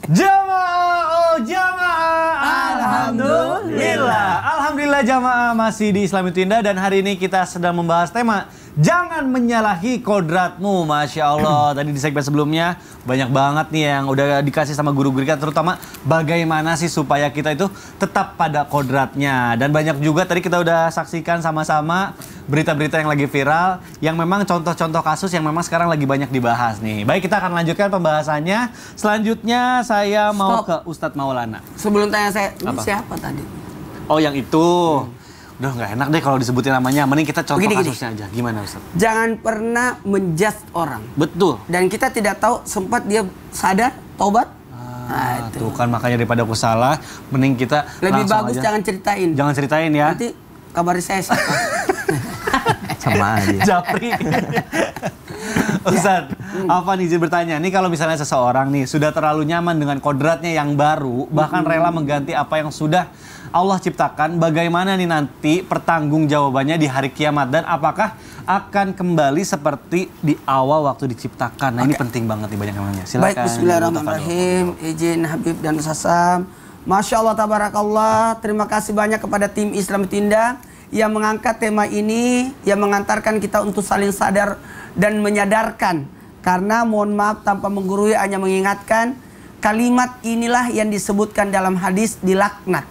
Jamaah, oh jamaah, alhamdulillah. Alhamdulillah jamaah masih di Islam itu Indah dan hari ini kita sedang membahas tema jangan menyalahi kodratmu. Masya Allah, tadi di segmen sebelumnya banyak banget nih yang udah dikasih sama guru-guru kita, terutama bagaimana sih supaya kita itu tetap pada kodratnya. Dan banyak juga tadi kita udah saksikan sama-sama berita-berita yang lagi viral, yang memang contoh-contoh kasus yang memang sekarang lagi banyak dibahas nih. Baik, kita akan lanjutkan pembahasannya. Selanjutnya saya mau ke Ustadz Maulana. Sebelum tanya saya, ini siapa tadi? Oh, yang itu. Udah nggak enak deh kalau disebutin namanya. Mending kita contoh kasusnya aja. Gimana Ustaz? Jangan pernah menjudge orang. Betul. Dan kita tidak tahu sempat dia sadar, tobat. Nah, tuh kan makanya daripada aku salah, mending kita lebih bagus aja. jangan ceritain. Jangan ceritain ya. Nanti kabari saya sama aja. Japri. Ustaz, apa nih izin bertanya? Nih kalau misalnya seseorang nih sudah terlalu nyaman dengan kodratnya yang baru, bahkan rela mengganti apa yang sudah Allah ciptakan, bagaimana nih nanti pertanggungjawabannya di hari kiamat dan apakah akan kembali seperti di awal waktu diciptakan? Nah, ini penting banget nih banyak yang nanya. Silakan. Baik, bismillahirrahmanirrahim. Izin Habib dan Sasam. Masya Allah, tabarakallah. Terima kasih banyak kepada tim Islam itu Indah yang mengangkat tema ini, yang mengantarkan kita untuk saling sadar dan menyadarkan. Karena mohon maaf tanpa menggurui, hanya mengingatkan kalimat inilah yang disebutkan dalam hadis dilaknat.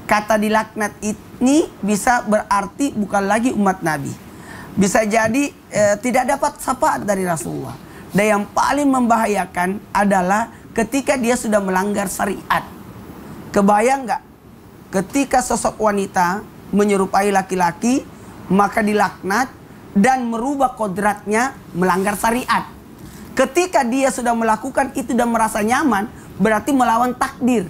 Kata dilaknat ini bisa berarti bukan lagi umat Nabi. Bisa jadi tidak dapat syafaat dari Rasulullah. Dan yang paling membahayakan adalah ketika dia sudah melanggar syariat. Kebayang nggak? Ketika sosok wanita menyerupai laki-laki, maka dilaknat dan merubah kodratnya melanggar syariat. Ketika dia sudah melakukan itu dan merasa nyaman, berarti melawan takdir.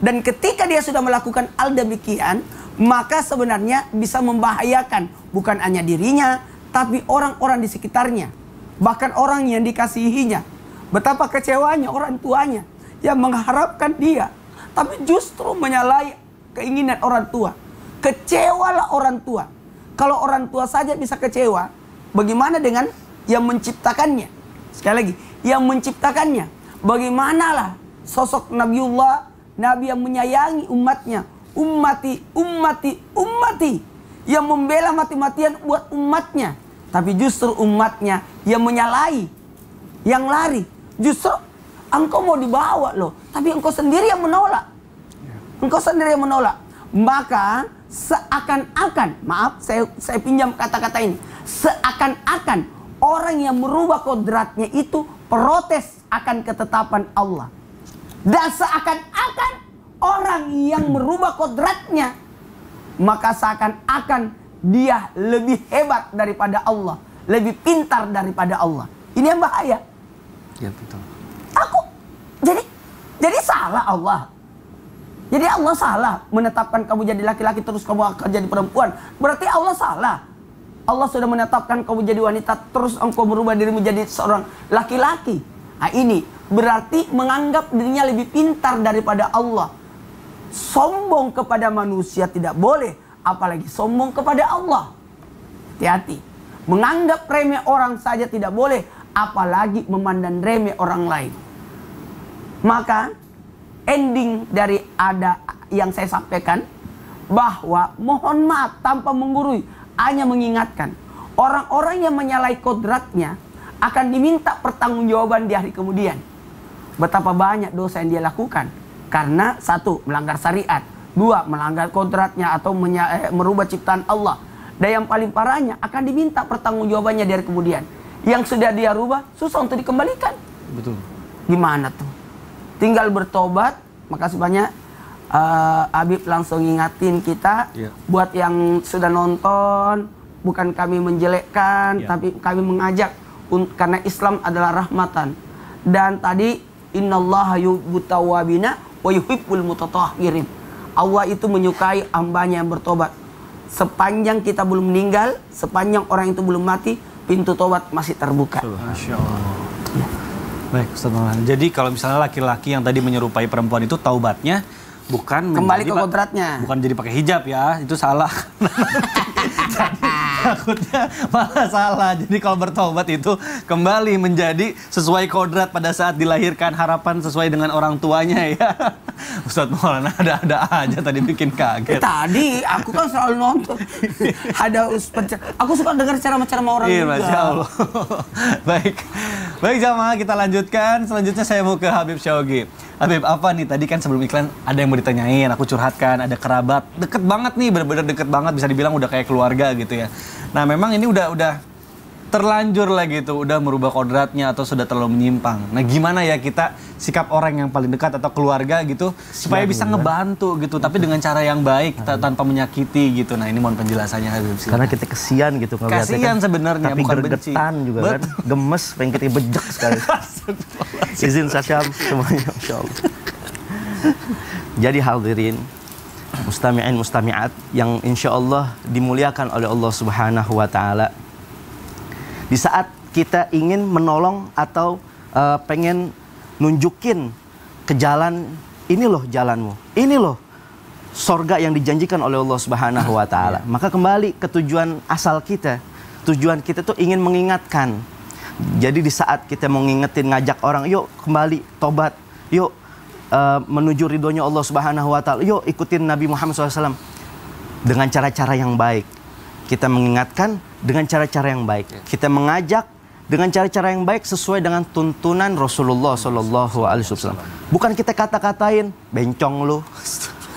Dan ketika dia sudah melakukan hal demikian, maka sebenarnya bisa membahayakan bukan hanya dirinya, tapi orang-orang di sekitarnya. Bahkan orang yang dikasihinya. Betapa kecewanya orang tuanya yang mengharapkan dia, tapi justru menyalahi keinginan orang tua. Kecewalah orang tua. Kalau orang tua saja bisa kecewa, bagaimana dengan yang menciptakannya? Sekali lagi, yang menciptakannya. Bagaimanalah sosok Nabiullah, Nabi yang menyayangi umatnya. Ummati, ummati, ummati. Yang membela mati-matian buat umatnya. Tapi justru umatnya yang menyalahi, yang lari. Justru engkau mau dibawa loh, tapi engkau sendiri yang menolak. Engkau sendiri yang menolak. Maka seakan-akan, maaf saya pinjam kata-kata ini, seakan-akan orang yang merubah kodratnya itu protes akan ketetapan Allah. Dan seakan-akan orang yang merubah kodratnya, maka seakan-akan dia lebih hebat daripada Allah, lebih pintar daripada Allah. Ini yang bahaya. Ya betul. Jadi salah Allah. Jadi Allah salah menetapkan kamu jadi laki-laki terus kamu akan jadi perempuan. Berarti Allah salah. Allah sudah menetapkan kamu jadi wanita terus engkau berubah dirimu jadi seorang laki-laki. Nah ini berarti menganggap dirinya lebih pintar daripada Allah. Sombong kepada manusia tidak boleh, apalagi sombong kepada Allah. Hati-hati. Menganggap remeh orang saja tidak boleh, apalagi memandang remeh orang lain. Maka ending dari ada yang saya sampaikan bahwa mohon maaf tanpa menggurui, hanya mengingatkan orang-orang yang menyalahi kodratnya akan diminta pertanggungjawaban di hari kemudian. Betapa banyak dosa yang dia lakukan karena satu, melanggar syariat, dua, melanggar kodratnya atau merubah ciptaan Allah, dan yang paling parahnya akan diminta pertanggungjawabannya di hari kemudian. Yang sudah dia rubah susah untuk dikembalikan. Betul. Gimana tuh? Tinggal bertobat. Makasih banyak Habib langsung ngingatin kita. Buat yang sudah nonton, bukan kami menjelekkan, tapi kami mengajak karena Islam adalah rahmatan. Dan tadi innallaha yuhibbut tawwabina wa yuhibbul mutatahhirin. Allah itu menyukai hambanya yang bertobat. Sepanjang kita belum meninggal, sepanjang orang itu belum mati, pintu tobat masih terbuka. Masya Allah. Baik Ustaz Maulana. Jadi kalau misalnya laki-laki yang tadi menyerupai perempuan itu taubatnya bukan Kembali ke kodratnya. Bukan jadi pakai hijab ya, itu salah. Takutnya malah salah. Jadi kalau bertobat itu kembali menjadi sesuai kodrat pada saat dilahirkan, harapan sesuai dengan orang tuanya ya. Ustadz Maulana ada aja tadi bikin kaget. Tadi aku kan selalu nonton. Ada aku suka dengar ceramah-ceramah orang Iya, juga. Masya Allah. Baik jamaah, kita lanjutkan. Selanjutnya saya mau ke Habib Syawgi. Habib, apa nih tadi kan sebelum iklan ada yang mau ditanyain, aku curhatkan, ada kerabat deket banget nih, bener-bener deket banget, bisa dibilang udah kayak keluarga gitu ya. Nah memang ini udah terlanjur lah gitu, udah merubah kodratnya atau sudah terlalu menyimpang. Nah gimana ya kita sikap orang yang paling dekat atau keluarga gitu supaya bisa ngebantu gitu, tapi dengan cara yang baik, tanpa menyakiti gitu. Nah ini mohon penjelasannya Habib. Karena kita kesian gitu ngeliatnya Kasian sebenarnya, tapi bukan benci. gergetan juga kan, gemes, pengen kita bejek sekali. Izin Sasyam semuanya, Masya Allah. Jadi hadirin, mustami'in mustami'at yang insya Allah dimuliakan oleh Allah Subhanahu wa Ta'ala. Di saat kita ingin menolong atau pengen nunjukin ke jalan, ini loh jalanmu, ini loh sorga yang dijanjikan oleh Allah Subhanahu wa Ta'ala. Maka kembali ke tujuan asal kita. Tujuan kita tuh ingin mengingatkan. Jadi di saat kita mau ngingetin, ngajak orang, yuk kembali tobat, yuk menuju ridhonya Allah Subhanahu wa Ta'ala, yuk ikutin Nabi Muhammad SAW dengan cara-cara yang baik. Kita mengingatkan dengan cara-cara yang baik. Kita mengajak dengan cara-cara yang baik sesuai dengan tuntunan Rasulullah Sallallahu Alaihi Wasallam. Bukan kita kata-katain, bencong lu,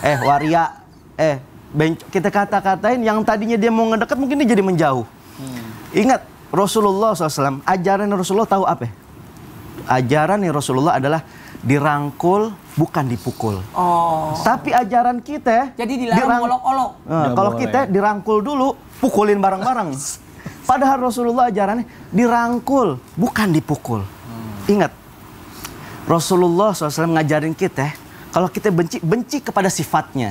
waria, kita kata-katain yang tadinya dia mau ngedekat mungkin dia jadi menjauh. Ingat Rasulullah SAW, ajaran Rasulullah tahu apa? Ajaran Rasulullah adalah dirangkul, bukan dipukul. Oh. Tapi ajaran kita Jadi dilarang olok-olok. Kalau kita dirangkul dulu, pukulin bareng-bareng. Padahal Rasulullah ajarannya dirangkul, bukan dipukul. Ingat, Rasulullah SAW ngajarin kita, kalau kita benci kepada sifatnya.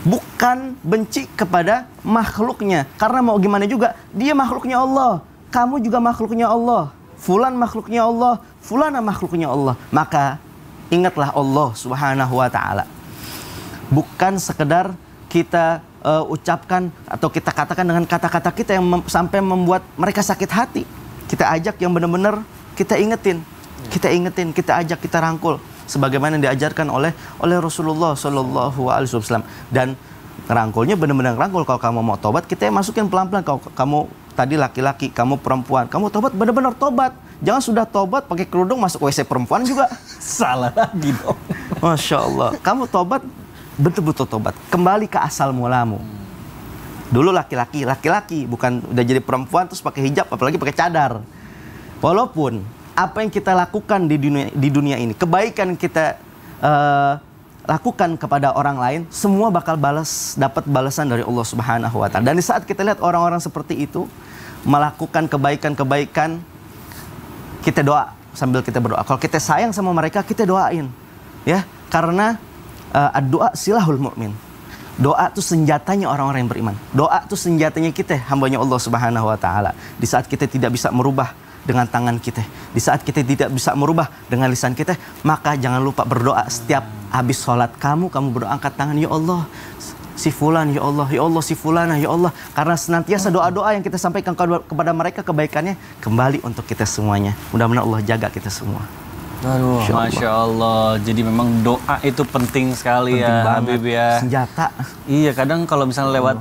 Bukan benci kepada makhluknya. Karena mau gimana juga, dia makhluknya Allah. Kamu juga makhluknya Allah. Fulan makhluknya Allah. Fulana makhluknya Allah. Maka ingatlah Allah Subhanahu wa Ta'ala. Bukan sekedar kita ucapkan atau kita katakan dengan kata-kata kita yang sampai membuat mereka sakit hati. Kita ajak yang benar-benar kita ingetin. Kita ingetin, kita ajak, kita rangkul. Sebagaimana yang diajarkan oleh Rasulullah Sallallahu Alaihi Wasallam. Dan rangkulnya benar-benar rangkul. Kalau kamu mau tobat, kita masukin pelan-pelan. Kalau kamu tadi laki-laki, kamu perempuan, kamu tobat benar-benar tobat. Jangan sudah tobat pakai kerudung masuk WC perempuan juga. Salah lagi dong. Masya Allah. Kamu tobat, betul-betul tobat. Kembali ke asal mulamu. Dulu laki-laki, bukan udah jadi perempuan terus pakai hijab, apalagi pakai cadar. Walaupun apa yang kita lakukan di dunia ini, kebaikan kita lakukan kepada orang lain, semua bakal dapat balasan dari Allah Subhanahu wa Ta'ala. Dan di saat kita lihat orang-orang seperti itu melakukan kebaikan-kebaikan, kita doa sambil kita berdoa. Kalau kita sayang sama mereka, kita doain, ya. Karena doa silahul mu'min. Doa itu senjatanya orang-orang yang beriman. Doa itu senjatanya kita, hambanya Allah Subhanahu wa Ta'ala. Di saat kita tidak bisa merubah dengan tangan kita, di saat kita tidak bisa merubah dengan lisan kita, maka jangan lupa berdoa. Setiap habis sholat kamu berdoa, angkat tangan, ya Allah si fulan, ya Allah si fulana, ya Allah. Karena senantiasa doa-doa yang kita sampaikan kepada mereka, kebaikannya kembali untuk kita semuanya. Mudah-mudahan Allah jaga kita semua. Aduh, Masya Allah. Jadi memang doa itu penting sekali, penting ya banget. Habib ya. Senjata. Iya, kadang kalau misalnya lewat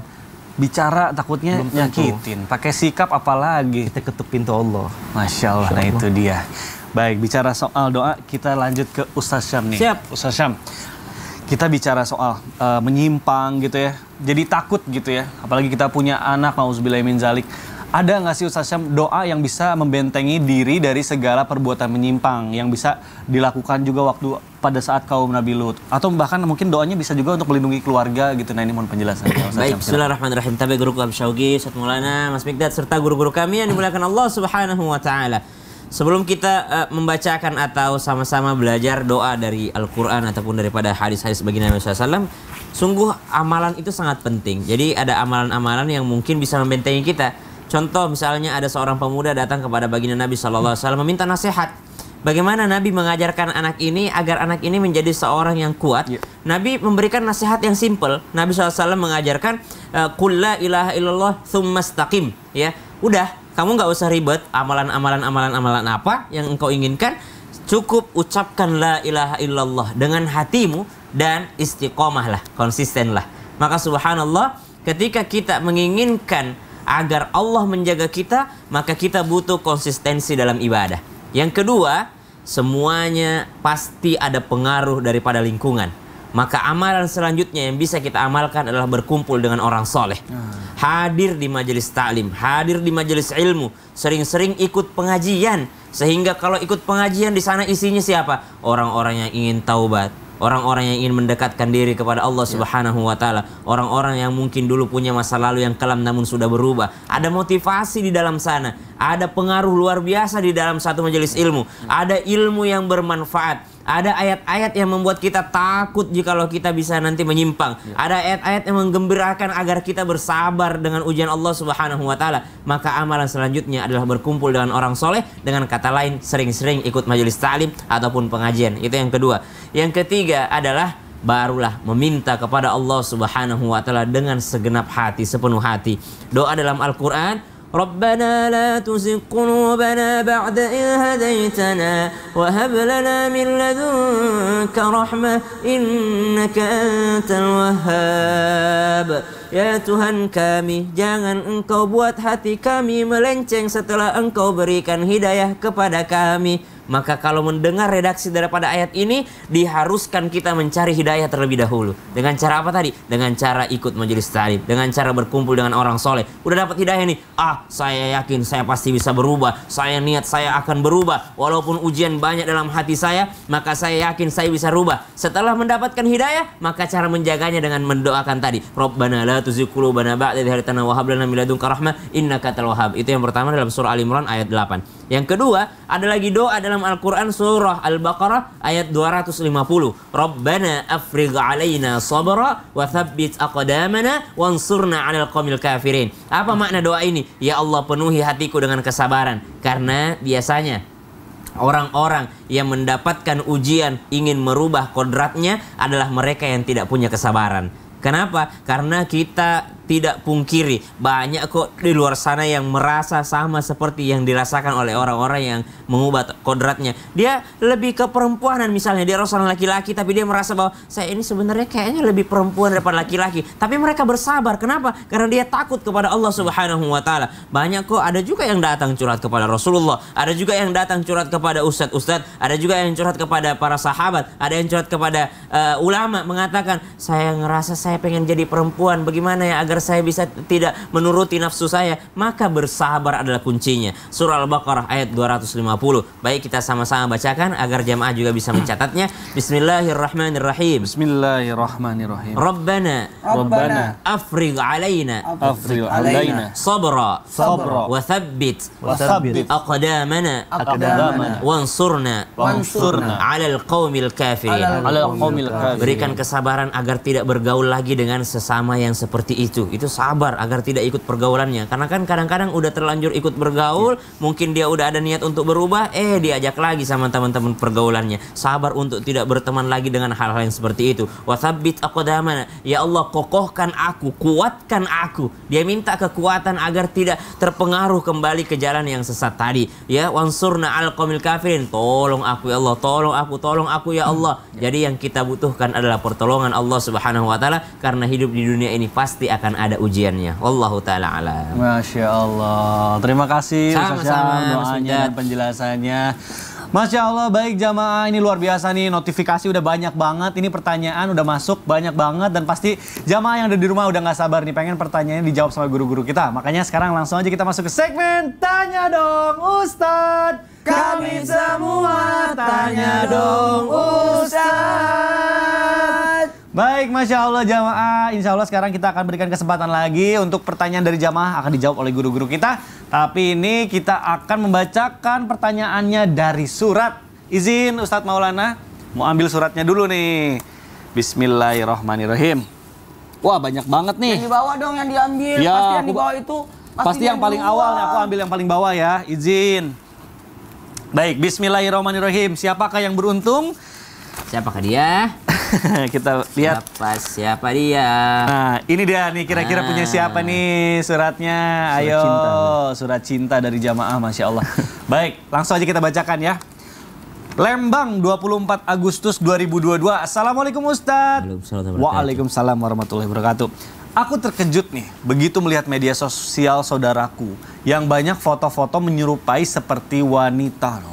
bicara takutnya nyakitin. Pakai sikap apalagi. Kita ketuk pintu Allah. Masya Allah, nah itu dia. Baik, bicara soal doa, kita lanjut ke Ustaz Syam nih. Siap. Ustaz Syam, kita bicara soal menyimpang gitu ya. Jadi takut gitu ya. Apalagi kita punya anak, nauzubillahi min zalik. Ada nggak sih Ustaz Syam doa yang bisa membentengi diri dari segala perbuatan menyimpang yang bisa dilakukan juga waktu pada saat kaum Nabi Lut, atau bahkan mungkin doanya bisa juga untuk melindungi keluarga gitu. Nah ini mohon penjelasan. Baik, bismillahirrahmanirrahim. Tabi guru kami Syawgi, Ustaz Maulana, Mas Mikdad serta guru-guru kami yang dimuliakan Allah Subhanahu wa Ta'ala. Sebelum kita membacakan atau sama-sama belajar doa dari Al-Quran ataupun daripada hadis-hadis baginda Nabi SAW, sungguh amalan itu sangat penting. Jadi ada amalan-amalan yang mungkin bisa membentengi kita. Contoh misalnya ada seorang pemuda datang kepada baginda Nabi SAW meminta nasihat. bagaimana Nabi mengajarkan anak ini agar anak ini menjadi seorang yang kuat. Nabi memberikan nasihat yang simpel. Nabi SAW mengajarkan qul la ilaha illallah tsumma istaqim. Ya, udah, kamu nggak usah ribet amalan apa yang engkau inginkan. Cukup ucapkan la ilaha illallah dengan hatimu dan istiqomahlah, konsistenlah. Maka subhanallah, ketika kita menginginkan agar Allah menjaga kita, maka kita butuh konsistensi dalam ibadah. Yang kedua, semuanya pasti ada pengaruh daripada lingkungan. Maka amalan selanjutnya yang bisa kita amalkan adalah berkumpul dengan orang soleh. Hadir di majelis ta'lim, hadir di majelis ilmu, sering-sering ikut pengajian. Sehingga kalau ikut pengajian di sana isinya siapa? Orang-orang yang ingin taubat, orang-orang yang ingin mendekatkan diri kepada Allah Subhanahu wa taala, orang-orang yang mungkin dulu punya masa lalu yang kelam namun sudah berubah. Ada motivasi di dalam sana, ada pengaruh luar biasa di dalam satu majelis ilmu, ada ilmu yang bermanfaat. Ada ayat-ayat yang membuat kita takut jikalau kita bisa nanti menyimpang. Ada ayat-ayat yang menggembirakan agar kita bersabar dengan ujian Allah Subhanahu wa taala. Maka amalan selanjutnya adalah berkumpul dengan orang soleh. Dengan kata lain, sering-sering ikut majelis ta'lim ataupun pengajian. Itu yang kedua. Yang ketiga adalah barulah meminta kepada Allah Subhanahu wa taala dengan segenap hati, sepenuh hati. Doa dalam Al-Qur'an, Rabbana la tuzigh qulubana ba'da idh hadaitana wa hab lana min ladunka rahmah innaka antal wahhab. Ya Tuhan kami, jangan Engkau buat hati kami melenceng setelah Engkau berikan hidayah kepada kami. Maka kalau mendengar redaksi daripada ayat ini, diharuskan kita mencari hidayah terlebih dahulu. Dengan cara apa tadi? Dengan cara ikut majelis ta'lim, dengan cara berkumpul dengan orang soleh. Udah dapat hidayah nih, saya yakin saya pasti bisa berubah. Saya niat saya akan berubah. Walaupun ujian banyak dalam hati saya, maka saya yakin saya bisa berubah. Setelah mendapatkan hidayah, maka cara menjaganya dengan mendoakan tadi, Rabbana la tuzigh qulubana ba'da idh hadaytana wa hab lana min ladunka rahmah innaka antal wahhab. Itu yang pertama dalam surah Al-Imran ayat 8. Yang kedua, ada lagi doa dalam Al-Quran surah Al-Baqarah ayat 250. Rabbana afrigh alaina sabra wa thabbit aqdamana wansurna 'alal qaumil kafirin. Apa makna doa ini? Ya Allah, penuhi hatiku dengan kesabaran. Karena biasanya orang-orang yang mendapatkan ujian ingin merubah kodratnya adalah mereka yang tidak punya kesabaran. Kenapa? Karena kita tidak pungkiri, banyak kok di luar sana yang merasa sama seperti yang dirasakan oleh orang-orang yang mengubah kodratnya. Dia lebih ke perempuanan misalnya, dia seorang laki-laki tapi dia merasa bahwa saya ini sebenarnya kayaknya lebih perempuan daripada laki-laki. Tapi mereka bersabar. Kenapa? Karena dia takut kepada Allah Subhanahu wa taala. Banyak kok, ada juga yang datang curhat kepada Rasulullah, ada juga yang datang curhat kepada ustadz-ustadz, ada juga yang curhat kepada para sahabat, ada yang curhat kepada ulama mengatakan, saya ngerasa saya pengen jadi perempuan, bagaimana ya agar saya bisa tidak menuruti nafsu saya? Maka bersabar adalah kuncinya. Surah Al-Baqarah ayat 250. Baik, kita sama-sama bacakan agar jamaah juga bisa mencatatnya. Bismillahirrahmanirrahim. Bismillahirrahmanirrahim. Rabbana afrigh alaina sabra wa thabbit aqdamana wansurna 'alal qaumil kafirin. Berikan kesabaran agar tidak bergaul lagi dengan sesama yang seperti itu. Itu sabar agar tidak ikut pergaulannya. Karena kan kadang-kadang udah terlanjur ikut bergaul, mungkin dia udah ada niat untuk berubah, diajak lagi sama teman-teman pergaulannya. Sabar untuk tidak berteman lagi dengan hal-hal yang seperti itu. Wa tsabbit aqdamana, ya Allah kokohkan aku, kuatkan aku. Dia minta kekuatan agar tidak terpengaruh kembali ke jalan yang sesat tadi. Ya, wansurna al qaumil kafirin. Tolong aku ya Allah, tolong aku ya Allah. Jadi yang kita butuhkan adalah pertolongan Allah Subhanahu wa taala, karena hidup di dunia ini pasti akan ada ujiannya. Wallahu taala alam. Masya Allah. Terima kasih Ustaz Sama-sama, Syam, Mas doanya Miftah. dan penjelasannya. Masya Allah, baik jamaah, ini luar biasa nih, notifikasi udah banyak banget, ini pertanyaan udah masuk banyak banget, dan pasti jamaah yang ada di rumah udah gak sabar nih pengen pertanyaannya dijawab sama guru-guru kita. Makanya sekarang langsung aja kita masuk ke segmen Tanya Dong Ustadz. Kami semua tanya dong Ustaz. Baik, Masya Allah jamaah, insya Allah sekarang kita akan berikan kesempatan lagi untuk pertanyaan dari jamaah akan dijawab oleh guru-guru kita. Tapi ini kita akan membacakan pertanyaannya dari surat. Izin Ustadz Maulana, mau ambil suratnya dulu nih. Bismillahirrahmanirrahim. Wah, banyak banget nih. Yang di bawah dong yang diambil. Ya, pasti yang di bawah itu. Pasti yang paling awal nih, aku ambil yang paling bawah ya, izin. Baik, bismillahirrahmanirrahim. Siapakah yang beruntung? Siapakah dia? Kita lihat. Siapa dia? Nah, ini dia nih kira-kira punya siapa nih suratnya? Ayo, surat cinta dari jamaah, Masya Allah. Baik, langsung aja kita bacakan ya. Lembang, 24 Agustus 2022. Assalamualaikum Ustadz. Waalaikumsalam warahmatullahi wabarakatuh. Aku terkejut nih, begitu melihat media sosial saudaraku yang banyak foto-foto menyerupai seperti wanita.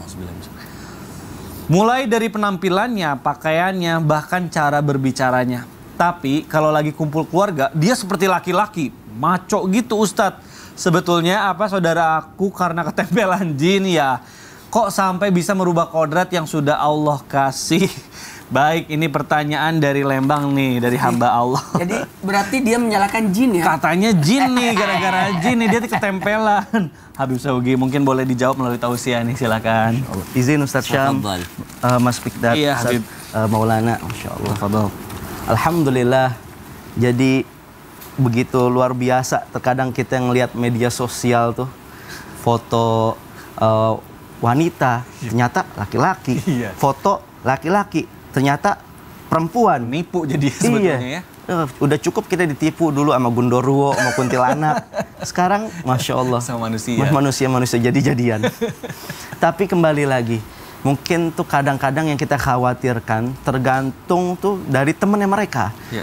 Mulai dari penampilannya, pakaiannya, bahkan cara berbicaranya. Tapi kalau lagi kumpul keluarga, dia seperti laki-laki, maco gitu Ustadz. Sebetulnya apa saudara aku karena ketempelan jin ya? Kok sampai bisa merubah kodrat yang sudah Allah kasih? Baik, ini pertanyaan dari Lembang nih, dari hamba Allah. Jadi berarti dia menyalahkan jin ya? Katanya jin nih, gara-gara jin nih dia ketempelan. Habib Syaugi mungkin boleh dijawab melalui tausiah nih, silakan. Izin Ustadz Syam, Mas Mikdad, iya, Habib. Maulana, Masya Allah. Alhamdulillah, jadi begitu luar biasa. Terkadang kita ngelihat media sosial tuh, foto wanita, ternyata laki-laki. Iya. Foto laki-laki, ternyata perempuan. Nipu jadi sebetulnya ya. Udah cukup kita ditipu dulu sama Gundorwo, sama kuntilanak. Sekarang, Masya Allah. Sama manusia. Manusia jadi-jadian. Tapi kembali lagi, mungkin tuh kadang-kadang yang kita khawatirkan tergantung tuh dari temennya mereka. Ya.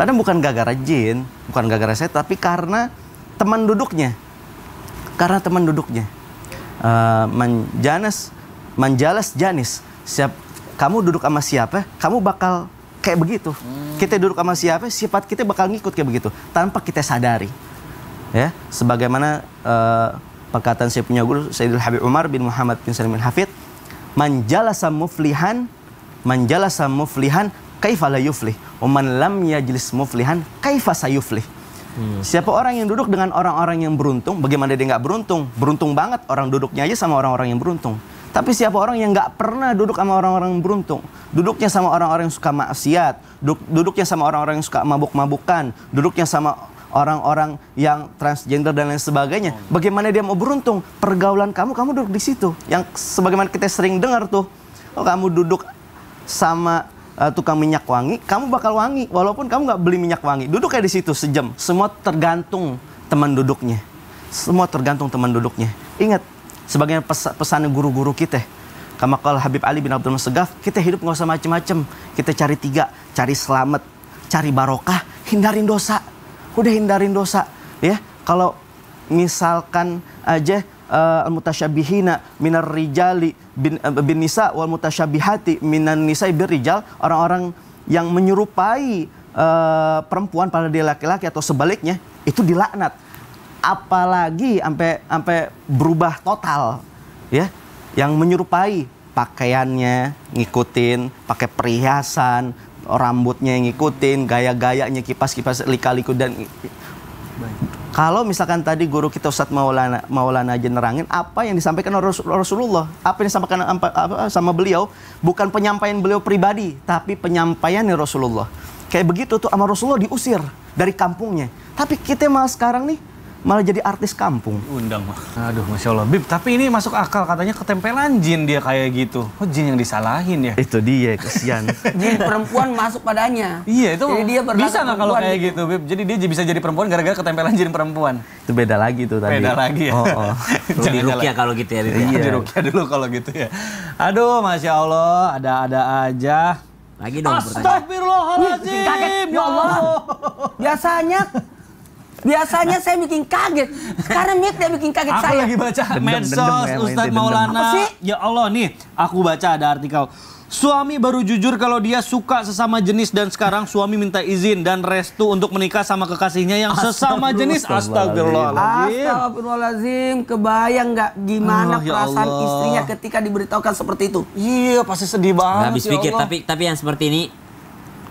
Kadang bukan gara-gara jin, bukan gara-gara saya, tapi karena teman duduknya. Karena teman duduknya. Menjalas janis. Kamu duduk sama siapa, kamu bakal kayak begitu. Kita duduk sama siapa, sifat kita bakal ngikut kayak begitu tanpa kita sadari. Ya, sebagaimana perkataan saya punya guru Sayyidul Habib Umar bin Muhammad bin Salim bin Hafid, man jalasa muflihan kaifa la yuflih, wa man lam yajlis muflihan kaifa sayuflih. Siapa orang yang duduk dengan orang-orang yang beruntung, bagaimana dia nggak beruntung? Beruntung banget orang duduknya aja sama orang-orang yang beruntung. Tapi siapa orang yang nggak pernah duduk sama orang-orang yang beruntung, duduknya sama orang-orang yang suka maksiat, duduknya sama orang-orang yang suka mabuk-mabukan, duduknya sama orang-orang yang transgender dan lain sebagainya, bagaimana dia mau beruntung? Pergaulan kamu duduk di situ. Yang sebagaimana kita sering dengar tuh, oh kamu duduk sama tukang minyak wangi, kamu bakal wangi walaupun kamu nggak beli minyak wangi. Duduk kayak di situ sejam. Semua tergantung teman duduknya. Semua tergantung teman duduknya. Ingat, sebagian pesan guru-guru kita, kama qala Habib Ali bin Abdul Masegaf, kita hidup nggak usah macem-macem. Kita cari 3, cari selamat, cari barokah, hindarin dosa. Udah hindarin dosa, ya. Kalau misalkan aja al-mutasyabihina minar rijali bin nisa wal mutasyabihati minan nisa bir rijal, orang-orang yang menyerupai perempuan pada dia laki-laki atau sebaliknya, itu dilaknat. Apalagi sampai berubah total, ya. Yang menyerupai pakaiannya ngikutin, pakai perhiasan, rambutnya ngikutin, gaya-gayanya, kipas-kipas lika-liku dan kalau misalkan tadi guru kita Ustadz Maulana aja nerangin apa yang disampaikan oleh Rasulullah, apa yang disampaikan sama beliau, bukan penyampaian beliau pribadi, tapi penyampaiannya Rasulullah. Kayak begitu tuh sama Rasulullah diusir dari kampungnya. Tapi kita malah sekarang nih malah jadi artis kampung. Undang mah. Aduh, Masya Allah. Bib, tapi ini masuk akal, katanya ketempelan jin dia kayak gitu. Oh, jin yang disalahin ya? Itu dia, kesian. Jin perempuan masuk padanya. Iya, itu jadi dia bisa nggak kalau kayak gitu, Bib? Jadi dia bisa jadi perempuan gara-gara ketempelan jin perempuan. Itu beda lagi tuh tadi. Beda lagi ya? Oh. Di ruqyah kalau gitu ya. Iya. Di ruqyah dulu kalau gitu ya. Aduh, Masya Allah, ada-ada aja. Lagi dong pertanyaan. Astagfirullahaladzim. Kaget, ya Allah. Biasanya saya bikin kaget. Sekarang dia bikin kaget Aku saya. lagi baca medsos ya, Ustadz dendam. Maulana. Apa sih? Ya Allah nih, aku baca ada artikel. Suami baru jujur kalau dia suka sesama jenis dan sekarang suami minta izin dan restu untuk menikah sama kekasihnya yang sesama jenis. Astagfirullahaladzim. Astagfirullahaladzim. Kebayang nggak gimana Ya perasaan Allah. istrinya ketika diberitahukan seperti itu? Iya, pasti sedih Nggak banget. habis ya pikir, Allah. tapi yang seperti ini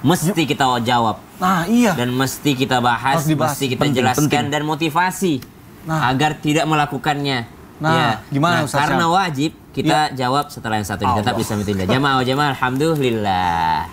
mesti kita jawab. Nah, iya. Dan mesti kita bahas, Harus dibahas. mesti kita Penting, jelaskan penting. dan motivasi agar tidak melakukannya. Nah, gimana Ustaz karena Syam? wajib kita jawab setelah yang satu ini. Tetap bisa Tinda. Jamaah, alhamdulillah.